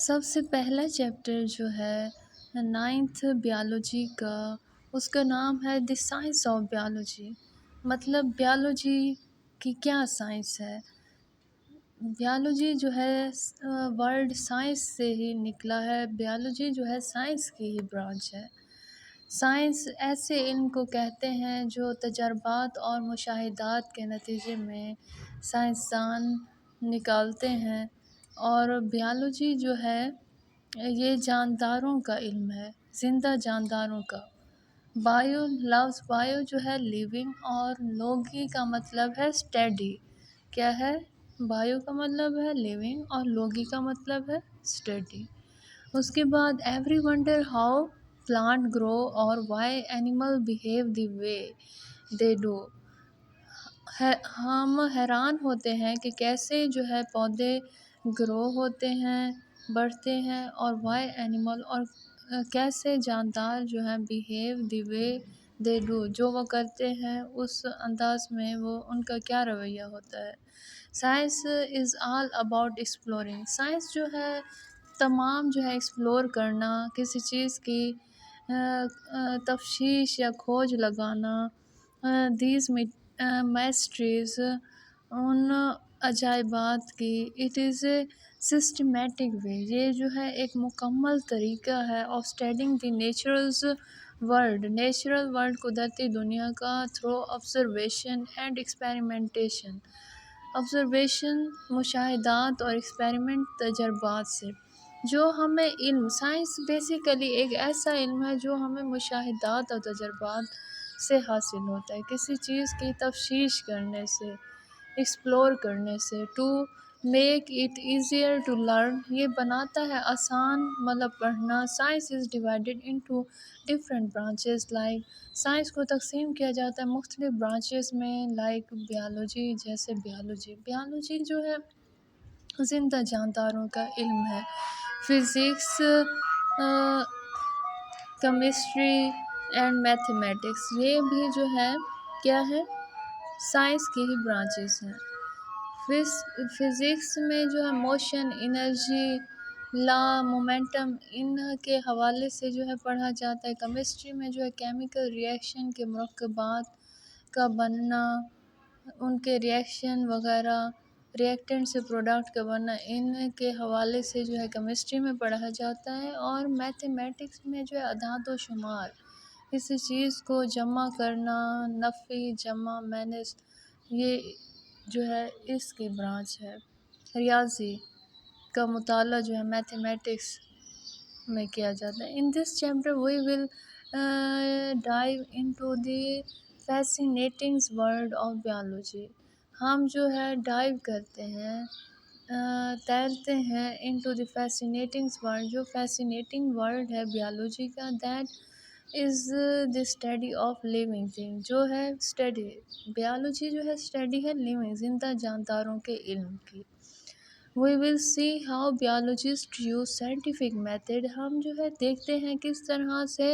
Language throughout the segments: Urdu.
سب سے پہلا چیپٹر جو ہے 9th بیالوجی کا، اس کا نام ہے دی سائنس آف بیالوجی۔ مطلب بیالوجی کی کیا سائنس ہے۔ بیالوجی جو ہے ورڈ سائنس سے ہی نکلا ہے۔ بیالوجی جو ہے سائنس کی ہی برانچ ہے۔ سائنس ایسے علم کو کہتے ہیں جو تجربات اور مشاہدات کے نتیجے میں سائنسدان نکالتے ہیں، اور بیالوجی جو ہے یہ جانداروں کا علم ہے، زندہ جانداروں کا۔ بایو لفظ بایو جو ہے لیونگ، اور لوگی کا مطلب ہے اسٹڈی۔ کیا ہے؟ بایو کا مطلب ہے لیونگ اور لوگی کا مطلب ہے اسٹڈی۔ اس کے بعد ever wonder how plant grow اور why animal behave the way they do. ہم حیران ہوتے ہیں کہ کیسے جو ہے پودے گرو ہوتے ہیں، بڑھتے ہیں، اور وائی اینیمل اور کیسے جاندار جو ہیں behave the way they do, جو وہ کرتے ہیں اس انداز میں وہ ان کا کیا رویہ ہوتا ہے۔ Science is all about exploring. Science جو ہے تمام جو ہے ایکسپلور کرنا، کسی چیز کی تفتیش یا کھوج لگانا، دیز میسٹریز، ان عجائبات کی۔ It is a systematic way, یہ جو ہے ایک مکمل طریقہ ہے of studying the naturals world, natural world قدرتی دنیا کا، through observation and experimentation, observation مشاہدات اور ایکسپیریمنٹ تجربات سے۔ جو ہمیں علم، سائنس بیسیکلی ایک ایسا علم ہے جو ہمیں مشاہدات اور تجربات سے حاصل ہوتا ہے، کسی چیز کی تفتیش کرنے سے، ایکسپلور کرنے سے۔ To make it easier to learn, یہ بناتا ہے آسان مطلب پڑھنا۔ Science is divided into different branches like, science کو تقسیم کیا جاتا ہے مختلف برانچز میں، لائک بیالوجی، جیسے بیالوجی جو ہے زندہ جانداروں کا علم ہے۔ فزکس، کیمسٹری اینڈ میتھمیٹکس، یہ بھی جو ہے کیا ہے، سائنس کی ہی برانچز ہیں۔ فزکس میں جو ہے موشن، انرجی، لا، مومنٹم، ان کے حوالے سے جو ہے پڑھا جاتا ہے۔ کیمسٹری میں جو ہے کیمیکل ریئیکشن کے مرکبات کا بننا، ان کے ریئیکشن وغیرہ، ریئیکٹنٹ سے پروڈکٹ کا بننا، ان کے حوالے سے جو ہے کیمسٹری میں پڑھا جاتا ہے۔ اور میتھمیٹکس میں جو ہے اعداد و شمار، کسی چیز کو جمع کرنا، نفی، جمع، مائنس، یہ جو ہے اس کی برانچ ہے۔ ریاضی کا مطالعہ جو ہے میتھمیٹکس میں کیا جاتا ہے۔ In this chapter we will dive into the fascinating world of biology. ہم جو ہے ڈائیو کرتے ہیں، تیرتے ہیں انٹو دی فیسینیٹنگ ورلڈ، جو فیسینیٹنگ ورلڈ ہے بیالوجی کا، that is the study of living thing, جو ہے اسٹڈی، بیالوجی جو ہے اسٹڈی ہے لیونگ، زندہ جانداروں کے علم کی۔ We will see how biologists use scientific method، ہم جو ہے دیکھتے ہیں کس طرح سے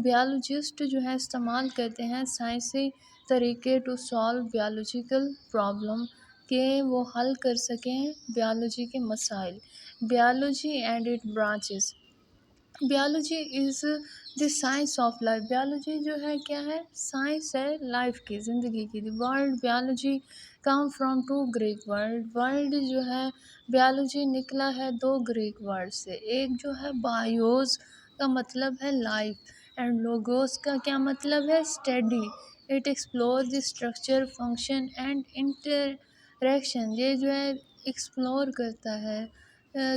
بیالوجسٹ جو ہے استعمال کرتے ہیں سائنسی طریقے ٹو سالو بیالوجیکل پرابلم، کہ وہ حل کر سکیں بیالوجی کے مسائل۔ Biology and it branches, biology is the science of life, biology جو ہے کیا ہے، سائنس ہے لائف کی، زندگی کی۔ The word biology come from two Greek word, word جو ہے بیالوجی نکلا ہے دو گریک ورڈ سے، ایک جو ہے بایوز کا مطلب ہے لائف، اینڈ لوگوس کا کیا مطلب ہے، study. It explore the structure, function and interaction, یہ جو ہے ایکسپلور کرتا ہے،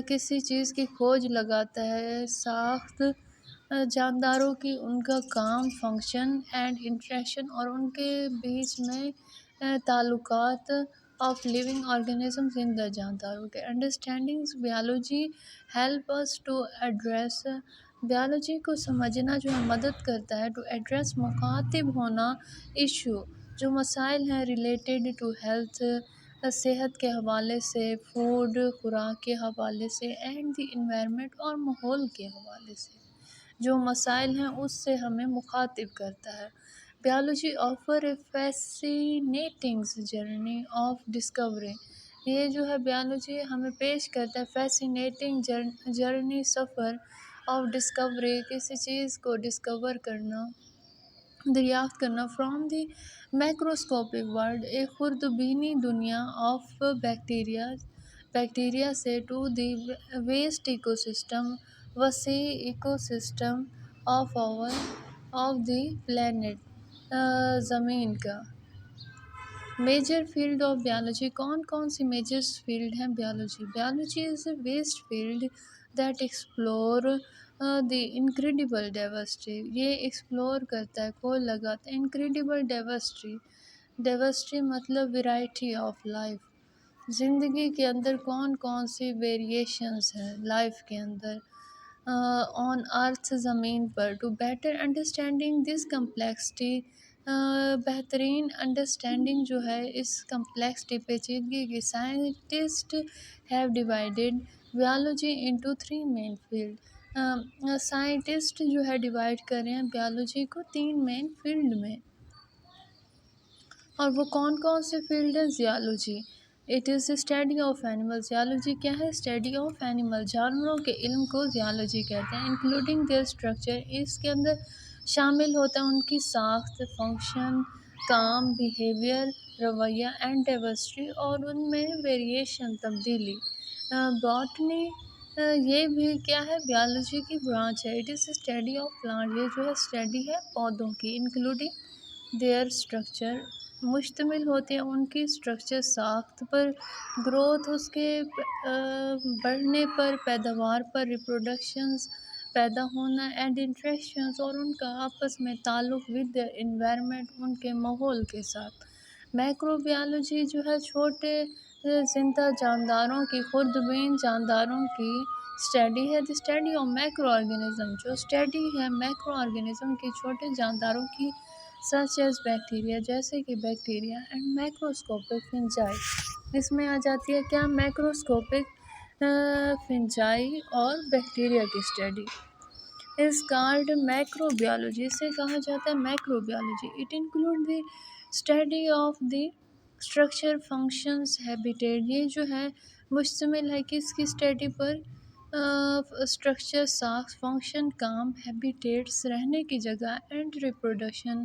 کسی چیز کی کھوج لگاتا ہے، ساخت جانداروں کی، ان کا کام، فنکشن اینڈ انٹریکشن، اور ان کے بیچ میں تعلقات آف لیونگ آرگنزم، زندہ جانداروں کے۔ Understanding biology help us to address, biology کو سمجھنا جو ہے مدد کرتا ہے ٹو ایڈریس، مخاطب ہونا، ایشو، جو مسائل ہیں ریلیٹڈ ٹو ہیلتھ، صحت کے حوالے سے، فوڈ، خوراک کے حوالے سے، اینڈ دی انوائرمنٹ، اور ماحول کے حوالے سے، جو مسائل ہیں اس سے ہمیں مخاطب کرتا ہے۔ Biology offer a fascinating journey of Discovery, یہ جو ہے بیالوجی ہمیں پیش کرتا ہے فیسینیٹنگ جرنی، سفر آف ڈسکوری، کسی چیز کو ڈسکور کرنا، دریافت کرنا، فرام دی میکروسکوپک ورلڈ، ایک خوردبینی دنیا آف بیکٹیریا سے، to the vast ecosystem, وسیع ecosystem of the plant, زمین کا۔ میجر فیلڈ آف بیالوجی، کون کون سی میجر فیلڈ ہیں biology? Biology is a vast field that explore the incredible diversity, یہ ایکسپلور کرتا ہے، کھول لگاتا ہے انکریڈیبل ڈائورسٹی، ڈائورسٹی مطلب ویرائٹی آف لائف، زندگی کے اندر کون کون سی ویریشنز ہیں لائف کے اندر آن ارتھ، زمین پر، to better understanding this complexity, بہترین انڈرسٹینڈنگ جو ہے اس کمپلیکسٹی پیچیدگی کی، scientist have divided biology into three main field, scientist جو ہے ڈیوائڈ کر رہے ہیں بیالوجی کو تین مین فیلڈ میں، اور وہ کون کون سے فیلڈ ہیں؟ Zoology, it is study of animal, zoology کیا ہے؟ اسٹڈی آف اینیمل، جانوروں کے علم کو زیالوجی کہتے ہیں، انکلوڈنگ دیئر اسٹرکچر، اس کے اندر شامل ہوتا ہے ان کی ساخت، فنکشن، کام، بیہیویئر، رویہ، اینڈ ڈائورسٹی، اور ان میں ویریشن، تبدیلی۔ باٹنی، یہ بھی کیا ہے؟ بیالوجی کی برانچ ہے، it is study of plant, یہ جو ہے اسٹڈی ہے پودوں کی، انکلوڈنگ دیئر اسٹرکچر، مشتمل ہوتے ہیں ان کی اسٹرکچر، ساخت پر، گروتھ اس کے بڑھنے پر، پیداوار پر، ریپروڈکشنز پیدا ہونا، اینڈ انٹریکشنز، اور ان کا آپس میں تعلق، ود دیئر انوائرمنٹ، ان کے ماحول کے ساتھ۔ میکرو بیالوجی جو ہے چھوٹے زندہ جانداروں کی، خوردبین جانداروں کی اسٹڈی ہے، دی اسٹڈی آف میکرو آرگینزم، جو اسٹڈی ہے میکرو آرگینزم کی، چھوٹے جانداروں کی، سچ ایز بیکٹیریا، جیسے کہ بیکٹیریا، اینڈ میکروسکوپک فنجائی، اس میں آ جاتی ہے کیا؟ میکروسکوپک فنجائی اور بیکٹیریا کی study is called macro biology, اسے کہا جاتا ہے macro biology. It include the study of the structure, functions, habitat, یہ جو ہے مشتمل ہے کس کی اسٹڈی پر؟ اسٹرکچر، ساخت، فنکشن، کام، ہیبیٹیٹس، رہنے کی جگہ، اینڈ ریپروڈکشن،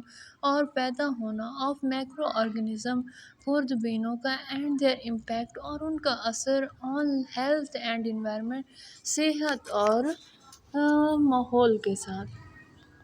اور پیدا ہونا، آف میکرو آرگینزم، خوردبینوں کا، اینڈ دیئر امپیکٹ، اور ان کا اثر، آن ہیلتھ اینڈ انوائرمنٹ، صحت اور ماحول کے ساتھ۔